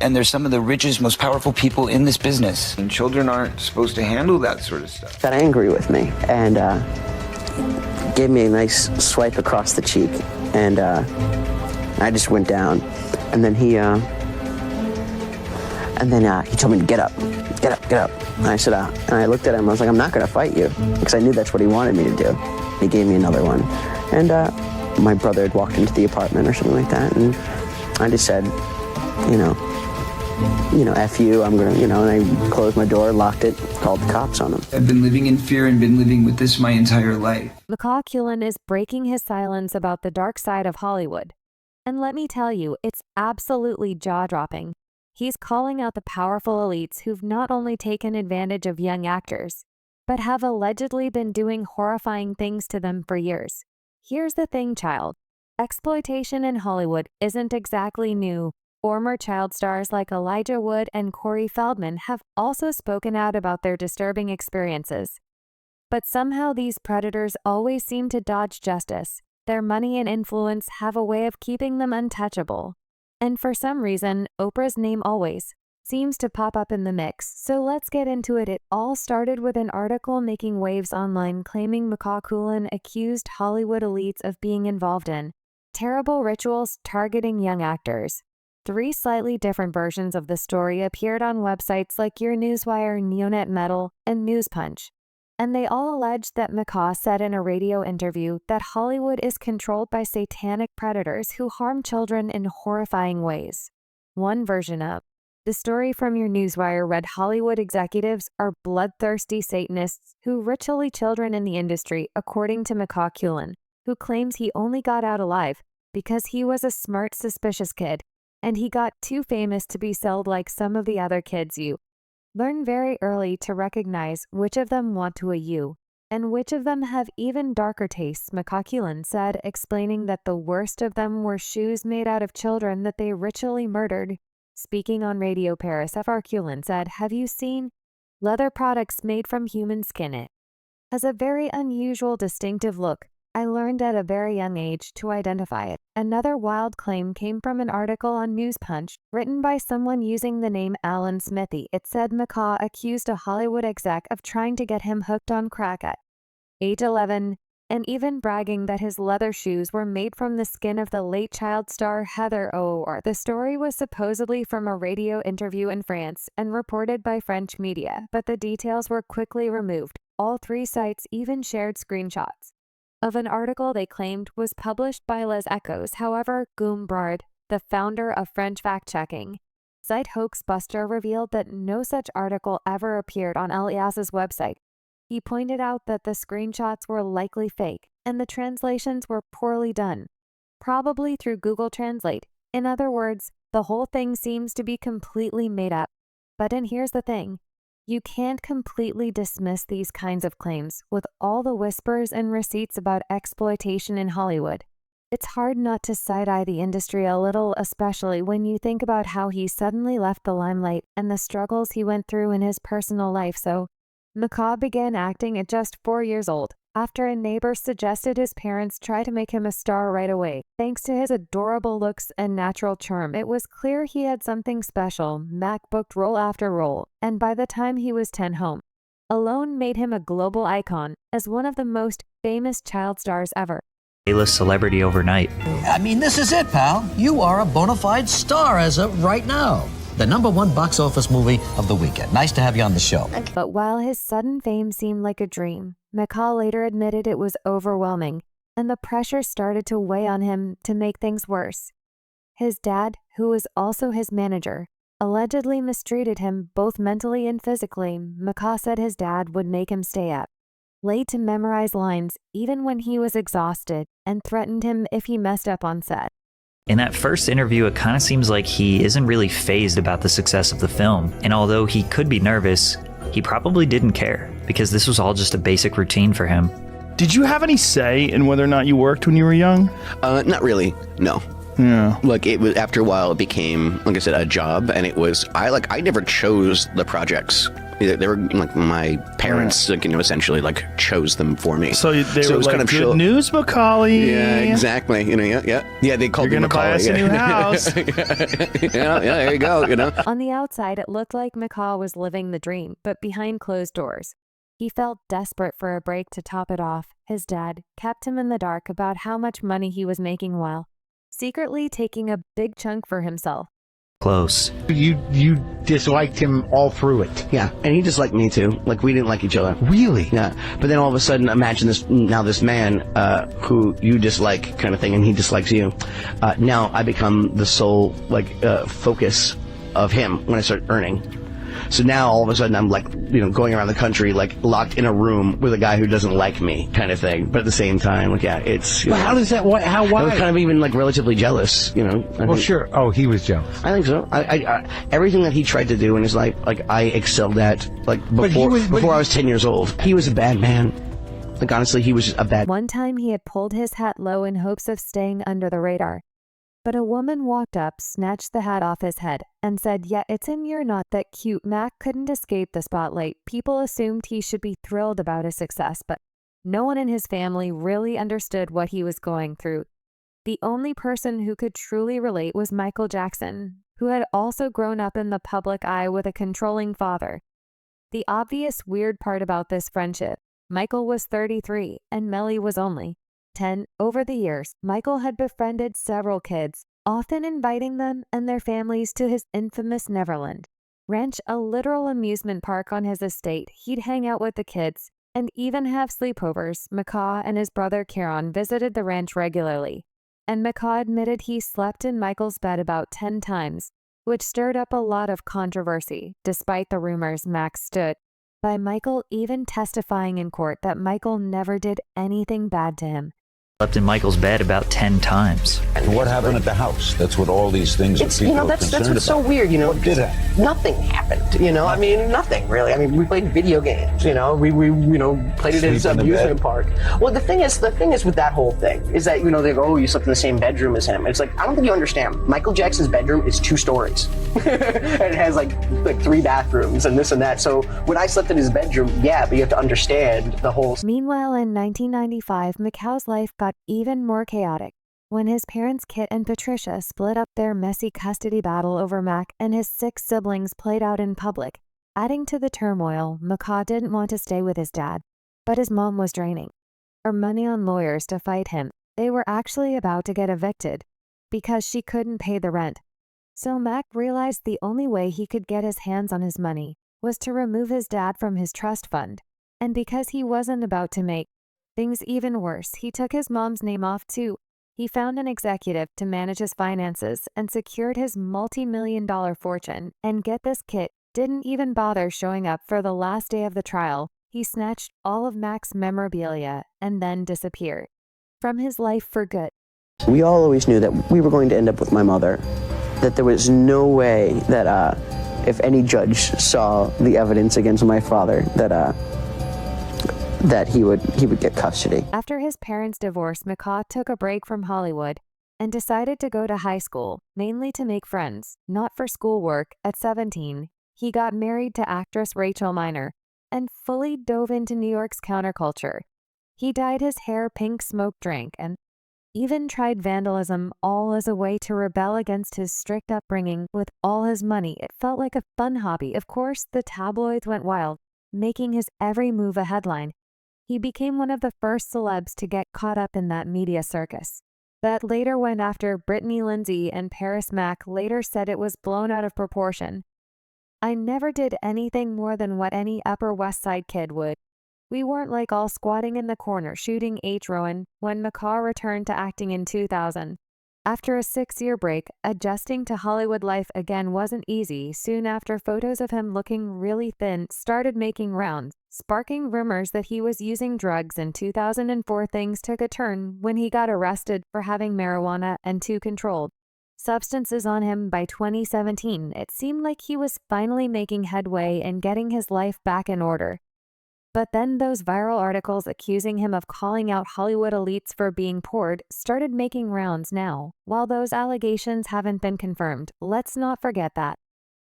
And they're some of the richest, most powerful people in this business. And children aren't supposed to handle that sort of stuff. Got angry with me and gave me a nice swipe across the cheek. And I just went down. And then he told me to get up. And I said, and I looked at him, I was like, I'm not gonna fight you. Because I knew that's what he wanted me to do. He gave me another one. And my brother had walked into the apartment or something like that. And I just said, F you, I'm gonna, and I closed my door, locked it, called the cops on him. I've been living in fear and been living with this my entire life. Macaulay Culkin is breaking his silence about the dark side of Hollywood. And let me tell you, it's absolutely jaw-dropping. He's calling out the powerful elites who've not only taken advantage of young actors, but have allegedly been doing horrifying things to them for years. Here's the thing, child. Exploitation in Hollywood isn't exactly new. Former child stars like Elijah Wood and Corey Feldman have also spoken out about their disturbing experiences. But somehow these predators always seem to dodge justice. Their money and influence have a way of keeping them untouchable. And for some reason, Oprah's name always seems to pop up in the mix. So let's get into it. It all started with an article making waves online claiming Macaulay Culkin accused Hollywood elites of being involved in terrible rituals targeting young actors. 3 slightly different versions of the story appeared on websites like Your Newswire, Neonet Metal, and News Punch. And they all alleged that Macaulay said in a radio interview that Hollywood is controlled by satanic predators who harm children in horrifying ways. One version of the story from Your Newswire read Hollywood executives are bloodthirsty Satanists who ritually children in the industry, according to Macaulay Culkin, who claims he only got out alive because he was a smart, suspicious kid, and he got too famous to be sold like some of the other kids you learn very early to recognize which of them want to a you, and which of them have even darker tastes, Macaulay Culkin said, explaining that the worst of them were shoes made out of children that they ritually murdered. Speaking on Radio Paris, Fr. Culkin said, "Have you seen leather products made from human skin? It has a very unusual, distinctive look. I learned at a very young age to identify it." Another wild claim came from an article on News Punch, written by someone using the name Alan Smithy. It said Macaulay accused a Hollywood exec of trying to get him hooked on crack at age 11, and even bragging that his leather shoes were made from the skin of the late child star Heather O'Rourke. The story was supposedly from a radio interview in France and reported by French media, but the details were quickly removed. All 3 sites even shared screenshots of an article they claimed was published by Les Echos. However, Guillaume Brard, the founder of French fact-checking site Hoaxbuster, revealed that no such article ever appeared on Elias's website. He pointed out that the screenshots were likely fake, and the translations were poorly done, probably through Google Translate. In other words, the whole thing seems to be completely made up. But and here's the thing. You can't completely dismiss these kinds of claims with all the whispers and receipts about exploitation in Hollywood. It's hard not to side-eye the industry a little, especially when you think about how he suddenly left the limelight and the struggles he went through in his personal life. So, Macaulay began acting at just 4 years old, after a neighbor suggested his parents try to make him a star right away. Thanks to his adorable looks and natural charm, it was clear he had something special. Mac booked role after role, and by the time he was 10 home, alone made him a global icon as one of the most famous child stars ever. A-list celebrity overnight. I mean, this is it, pal. You are a bona fide star as of right now. The #1 box office movie of the weekend. Nice to have you on the show. But while his sudden fame seemed like a dream, Macaulay later admitted it was overwhelming, and the pressure started to weigh on him to make things worse. His dad, who was also his manager, allegedly mistreated him both mentally and physically. Macaulay said his dad would make him stay up late to memorize lines even when he was exhausted, and threatened him if he messed up on set. In that first interview, it kind of seems like he isn't really fazed about the success of the film, and although he could be nervous, he probably didn't care, because this was all just a basic routine for him. Did you have any say in whether or not you worked when you were young? Not really, no. Yeah. Like it was after a while, it became, like I said, a job, and it was I never chose the projects. They were like my parents, like, essentially like chose them for me. So they it were was like, good news, Macaulay. Yeah, exactly. Yeah. They called me You're gonna Macaulay. buy us a new house. yeah, there you go. On the outside, it looked like Macaulay was living the dream, but behind closed doors. He felt desperate for a break to top it off. His dad kept him in the dark about how much money he was making while secretly taking a big chunk for himself. Close. You disliked him all through it. Yeah, and he disliked me too. Like, we didn't like each other. Really? Yeah, but then all of a sudden, imagine this man who you dislike kind of thing, and he dislikes you. Now I become the sole, focus of him when I start earning. So now all of a sudden I'm going around the country, locked in a room with a guy who doesn't like me kind of thing. But at the same time, it's... Well, how does that, why? I was kind of even relatively jealous, Well, sure. Oh, he was jealous. I think so. I everything that he tried to do in his life, I excelled at, before I was 10 years old. He was a bad man. Honestly, he was just a bad... One time he had pulled his hat low in hopes of staying under the radar. But a woman walked up, snatched the hat off his head, and said, "Yeah, it's in your knot that cute Mac couldn't escape the spotlight. People assumed he should be thrilled about his success, but no one in his family really understood what he was going through. The only person who could truly relate was Michael Jackson, who had also grown up in the public eye with a controlling father. The obvious weird part about this friendship, Michael was 33 and Melly was only 10. Over the years, Michael had befriended several kids, often inviting them and their families to his infamous Neverland ranch, a literal amusement park on his estate. He'd hang out with the kids and even have sleepovers. Macaulay and his brother Kieran visited the ranch regularly, and Macaulay admitted he slept in Michael's bed about 10 times, which stirred up a lot of controversy, despite the rumors Max stood by Michael even testifying in court that Michael never did anything bad to him. Slept in Michael's bed about 10 times. And what happened at the house? That's what all these things It's, people that's are concerned what's so about. weird, What did happen? Nothing happened, I mean, nothing really. I mean, we played video games, we played it at his Sleep in the amusement bed? park. Well, the thing is with that whole thing is that, they go, "Oh, you slept in the same bedroom as him." It's I don't think you understand. Michael Jackson's bedroom is 2 stories. And it has 3 bathrooms and this and that. So when I slept in his bedroom, yeah, but you have to understand the whole... Meanwhile, in 1995, Macaulay's life got even more chaotic when his parents Kit and Patricia split up. Their messy custody battle over Mac and his 6 siblings played out in public. Adding to the turmoil, Macaulay didn't want to stay with his dad, but his mom was draining her money on lawyers to fight him. They were actually about to get evicted because she couldn't pay the rent. So Mac realized the only way he could get his hands on his money was to remove his dad from his trust fund. And because he wasn't about to make things even worse, he took his mom's name off too. He found an executive to manage his finances and secured his multi-million-dollar fortune. And get this, Kit didn't even bother showing up for the last day of the trial. He snatched all of Mac's memorabilia and then disappeared from his life for good. We all always knew that we were going to end up with my mother, that there was no way that if any judge saw the evidence against my father, that he would get custody. After his parents' divorce, Macaulay took a break from Hollywood and decided to go to high school, mainly to make friends, not for schoolwork. At 17, he got married to actress Rachel Miner and fully dove into New York's counterculture. He dyed his hair pink smoke drink and even tried vandalism, all as a way to rebel against his strict upbringing. With all his money, it felt like a fun hobby. Of course, the tabloids went wild, making his every move a headline. He became one of the first celebs to get caught up in that media circus that later went after Brittany Lindsay, and Paris Mac later said it was blown out of proportion. "I never did anything more than what any Upper West Side kid would. We weren't all squatting in the corner shooting H. Rowan." When Macaulay returned to acting in 2000, after a 6-year break, adjusting to Hollywood life again wasn't easy. Soon after, photos of him looking really thin started making rounds, sparking rumors that he was using drugs. In 2004, things took a turn when he got arrested for having marijuana and 2 controlled substances on him. By 2017, it seemed like he was finally making headway and getting his life back in order. But then those viral articles accusing him of calling out Hollywood elites for being poured started making rounds now. While those allegations haven't been confirmed, let's not forget that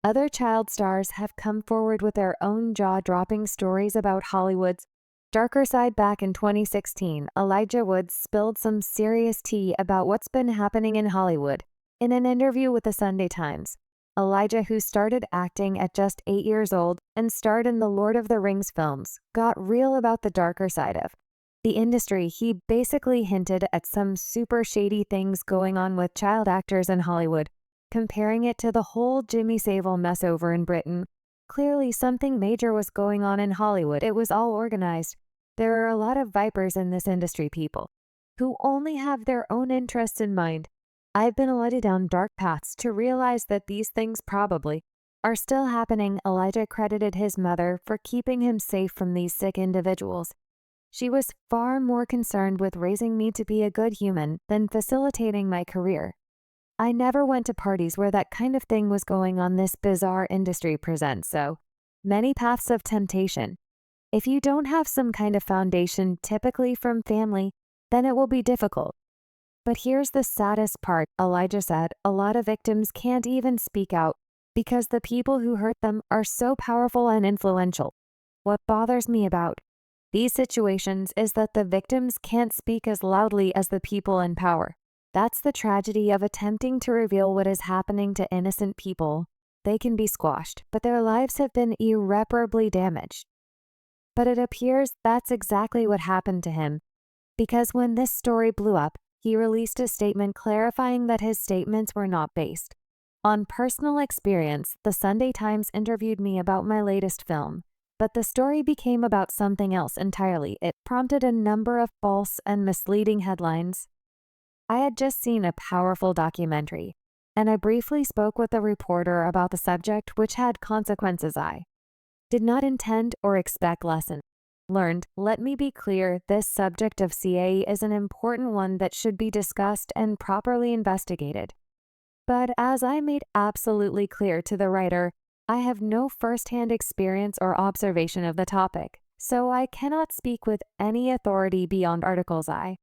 other child stars have come forward with their own jaw-dropping stories about Hollywood's darker side. Back in 2016, Elijah Woods spilled some serious tea about what's been happening in Hollywood. In an interview with the Sunday Times, Elijah, who started acting at just 8 years old and starred in the Lord of the Rings films, got real about the darker side of the industry. He basically hinted at some super shady things going on with child actors in Hollywood, comparing it to the whole Jimmy Savile mess over in Britain. Clearly something major was going on in Hollywood. It was all organized. There are a lot of vipers in this industry, people who only have their own interests in mind. I've been led down dark paths to realize that these things probably are still happening. Elijah credited his mother for keeping him safe from these sick individuals. She was far more concerned with raising me to be a good human than facilitating my career. I never went to parties where that kind of thing was going on. This bizarre industry presents so many paths of temptation. If you don't have some kind of foundation, typically from family, then it will be difficult. But here's the saddest part, Elijah said. A lot of victims can't even speak out because the people who hurt them are so powerful and influential. What bothers me about these situations is that the victims can't speak as loudly as the people in power. That's the tragedy of attempting to reveal what is happening to innocent people. They can be squashed, but their lives have been irreparably damaged. But it appears that's exactly what happened to him, because when this story blew up, he released a statement clarifying that his statements were not based on personal experience. The Sunday Times interviewed me about my latest film, but the story became about something else entirely. It prompted a number of false and misleading headlines. I had just seen a powerful documentary, and I briefly spoke with a reporter about the subject, which had consequences I did not intend or expect. Lesson learned. Let me be clear, this subject of CA is an important one that should be discussed and properly investigated. But as I made absolutely clear to the writer, I have no first-hand experience or observation of the topic, so I cannot speak with any authority beyond articles I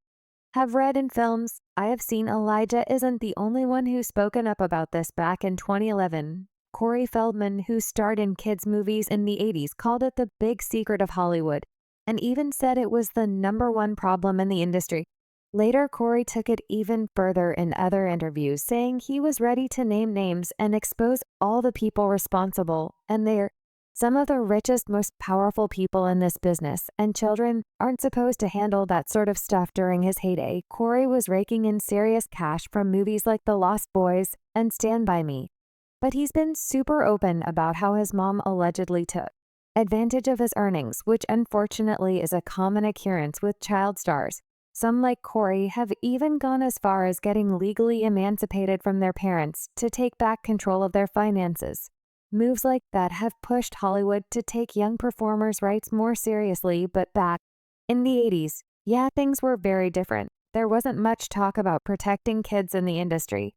have read in films. I have seen. Elijah isn't the only one who's spoken up about this. Back in 2011, Corey Feldman, who starred in kids' movies in the 80s, called it the big secret of Hollywood, and even said it was the #1 problem in the industry. Later, Corey took it even further in other interviews, saying he was ready to name names and expose all the people responsible, and they're some of the richest, most powerful people in this business, and children aren't supposed to handle that sort of stuff. During his heyday, Corey was raking in serious cash from movies like The Lost Boys and Stand By Me. But he's been super open about how his mom allegedly took advantage of his earnings, which unfortunately is a common occurrence with child stars. Some, like Corey, have even gone as far as getting legally emancipated from their parents to take back control of their finances. Moves like that have pushed Hollywood to take young performers' rights more seriously. But back in the 80s, yeah, things were very different. There wasn't much talk about protecting kids in the industry.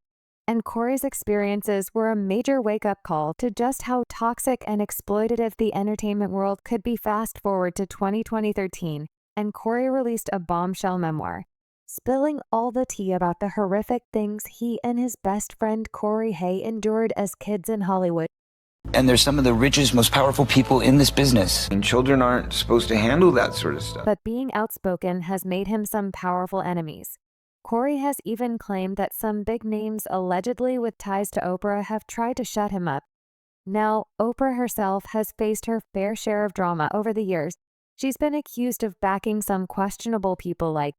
And Corey's experiences were a major wake-up call to just how toxic and exploitative the entertainment world could be. Fast forward to 2013, and Corey released a bombshell memoir, spilling all the tea about the horrific things he and his best friend Corey Haim endured as kids in Hollywood. And they're some of the richest, most powerful people in this business. And children aren't supposed to handle that sort of stuff. But being outspoken has made him some powerful enemies. Corey has even claimed that some big names allegedly with ties to Oprah have tried to shut him up. Now, Oprah herself has faced her fair share of drama over the years. She's been accused of backing some questionable people like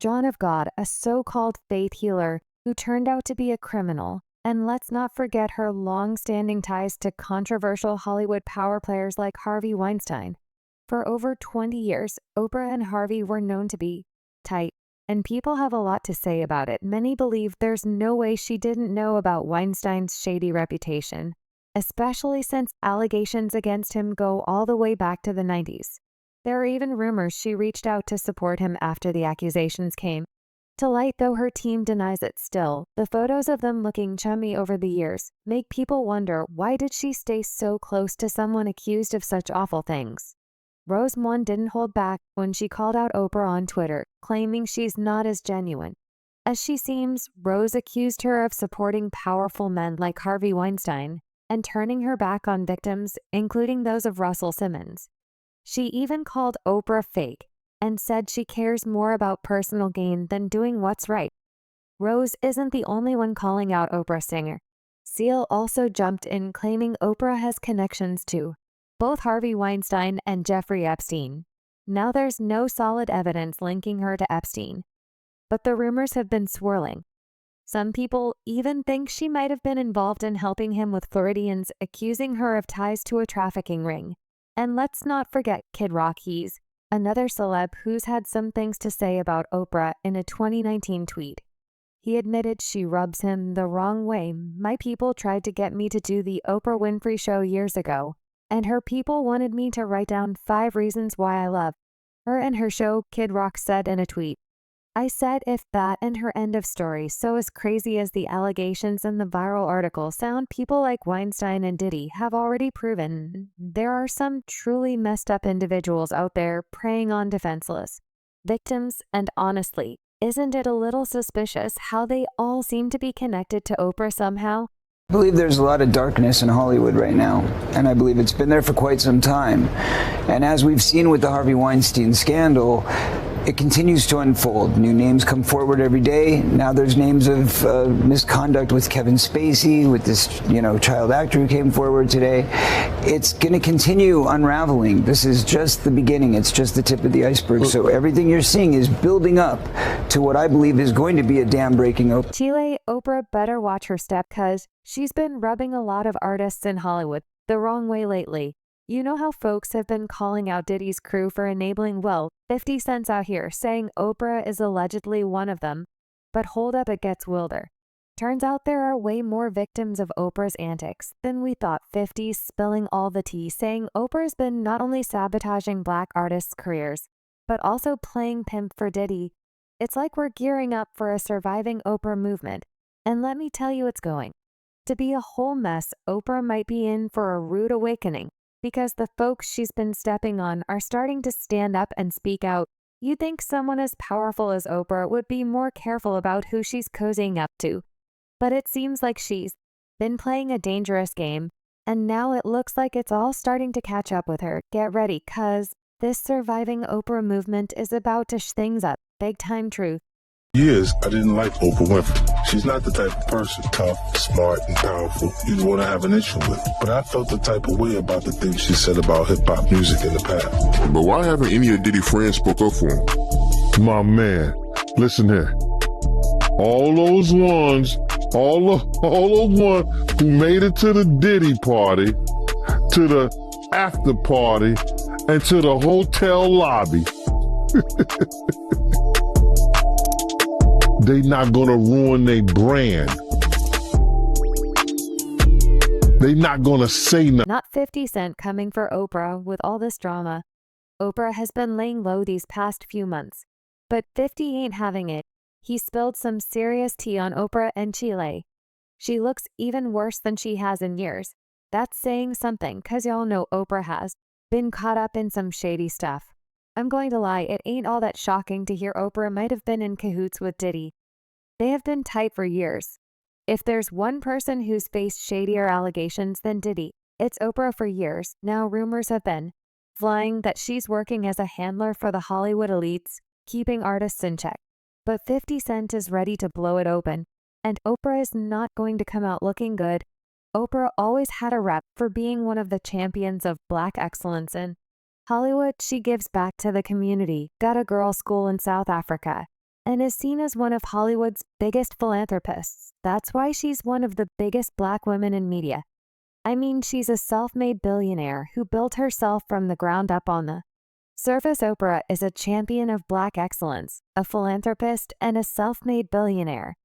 John of God, a so-called faith healer who turned out to be a criminal. And let's not forget her long-standing ties to controversial Hollywood power players like Harvey Weinstein. For over 20 years, Oprah and Harvey were known to be tight, and people have a lot to say about it. Many believe there's no way she didn't know about Weinstein's shady reputation, especially since allegations against him go all the way back to the 90s. There are even rumors she reached out to support him after the accusations came to light, though her team denies it still. The photos of them looking chummy over the years make people wonder, why did she stay so close to someone accused of such awful things? Rose One didn't hold back when she called out Oprah on Twitter, claiming she's not as genuine. As she seems, Rose accused her of supporting powerful men like Harvey Weinstein and turning her back on victims, including those of Russell Simmons. She even called Oprah fake and said she cares more about personal gain than doing what's right. Rose isn't the only one calling out Oprah singer. Seal also jumped in, claiming Oprah has connections to both Harvey Weinstein and Jeffrey Epstein. Now there's no solid evidence linking her to Epstein, but the rumors have been swirling. Some people even think she might have been involved in helping him with Floridians, accusing her of ties to a trafficking ring. And let's not forget Kid Rock. He's another celeb who's had some things to say about Oprah in a 2019 tweet. He admitted she rubs him the wrong way. My people tried to get me to do the Oprah Winfrey show years ago, and her people wanted me to write down 5 reasons why I love her and her show, Kid Rock said in a tweet. I said if that and her end of story, so as crazy as the allegations and the viral article sound, people like Weinstein and Diddy have already proven there are some truly messed up individuals out there preying on defenseless victims, and honestly, isn't it a little suspicious how they all seem to be connected to Oprah somehow? I believe there's a lot of darkness in Hollywood right now, and I believe it's been there for quite some time. And as we've seen with the Harvey Weinstein scandal, it continues to unfold. New names come forward every day. Now there's names of misconduct with Kevin Spacey, with this, child actor who came forward today. It's going to continue unraveling. This is just the beginning. It's just the tip of the iceberg. So everything you're seeing is building up to what I believe is going to be a dam breaking open. Chile, Oprah better watch her step, cause she's been rubbing a lot of artists in Hollywood the wrong way lately. You know how folks have been calling out Diddy's crew for enabling, 50 Cent's out here saying Oprah is allegedly one of them. But hold up, it gets wilder. Turns out there are way more victims of Oprah's antics than we thought. 50 spilling all the tea, saying Oprah's been not only sabotaging black artists' careers, but also playing pimp for Diddy. It's like we're gearing up for a surviving Oprah movement. And let me tell you, it's going to be a whole mess. Oprah might be in for a rude awakening, because the folks she's been stepping on are starting to stand up and speak out. You'd think someone as powerful as Oprah would be more careful about who she's cozying up to. But it seems like she's been playing a dangerous game, and now it looks like it's all starting to catch up with her. Get ready, cause this surviving Oprah movement is about to things up. Big time truth. Years, I didn't like Oprah Winfrey. She's not the type of person, tough, smart, and powerful you'd want to have an issue with. But I felt the type of way about the things she said about hip-hop music in the past. But why haven't any of Diddy's friends spoke up for him? My man, listen here. All those ones who made it to the Diddy party, to the after party, and to the hotel lobby. They not gonna ruin their brand. They not gonna say nothing. Not 50 Cent coming for Oprah with all this drama. Oprah has been laying low these past few months, but 50 ain't having it. He spilled some serious tea on Oprah and Chile. She looks even worse than she has in years. That's saying something, cause y'all know Oprah has been caught up in some shady stuff. I'm going to lie, it ain't all that shocking to hear Oprah might have been in cahoots with Diddy. They have been tight for years. If there's one person who's faced shadier allegations than Diddy, it's Oprah for years. Now rumors have been flying that she's working as a handler for the Hollywood elites, keeping artists in check. But 50 Cent is ready to blow it open, and Oprah is not going to come out looking good. Oprah always had a rep for being one of the champions of black excellence in Hollywood. She gives back to the community, got a girls' school in South Africa, and is seen as one of Hollywood's biggest philanthropists. That's why she's one of the biggest black women in media. I mean, she's a self-made billionaire who built herself from the ground up on the surface. Oprah is a champion of black excellence, a philanthropist, and a self-made billionaire.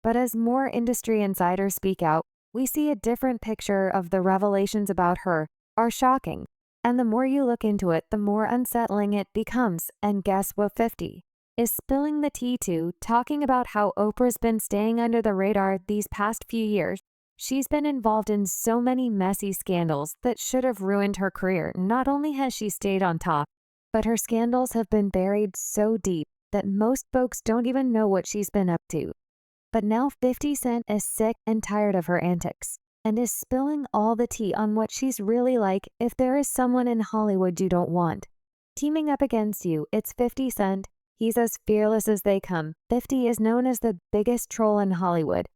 But as more industry insiders speak out, we see a different picture of the revelations about her are shocking. And the more you look into it, the more unsettling it becomes. And guess what 50 is spilling the tea to, talking about how Oprah's been staying under the radar these past few years. She's been involved in so many messy scandals that should have ruined her career. Not only has she stayed on top, but her scandals have been buried so deep that most folks don't even know what she's been up to. But now 50 Cent is sick and tired of her antics and is spilling all the tea on what she's really like if there is someone in Hollywood you don't want. Teaming up against you, it's 50 Cent. He's as fearless as they come. 50 is known as the biggest troll in Hollywood.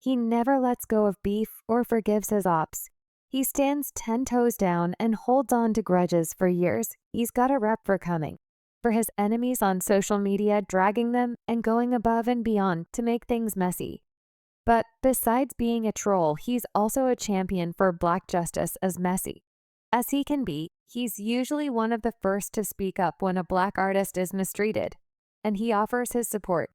He never lets go of beef or forgives his ops. He stands 10 toes down and holds on to grudges for years. He's got a rep for coming for his enemies on social media, dragging them and going above and beyond to make things messy. But besides being a troll, he's also a champion for Black justice as messy as he can be. He's usually one of the first to speak up when a Black artist is mistreated, and he offers his support.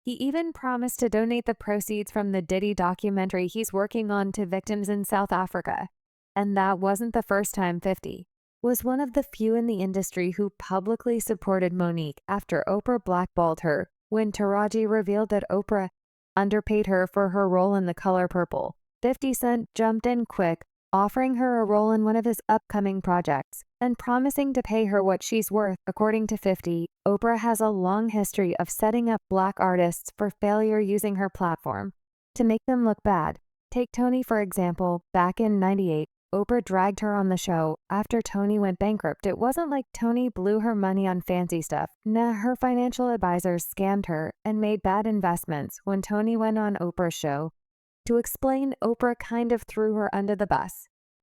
He even promised to donate the proceeds from the Diddy documentary he's working on to victims in South Africa. And that wasn't the first time 50 was one of the few in the industry who publicly supported Monique after Oprah blackballed her when Taraji revealed that Oprah underpaid her for her role in The Color Purple. 50 Cent jumped in quick, offering her a role in one of his upcoming projects and promising to pay her what she's worth. According to 50, Oprah has a long history of setting up Black artists for failure using her platform to make them look bad. Take Toni, for example. Back in '98, Oprah dragged her on the show after Toni went bankrupt. It wasn't like Toni blew her money on fancy stuff. Nah, her financial advisors scammed her and made bad investments when Toni went on Oprah's show. To explain, Oprah kind of threw her under the bus.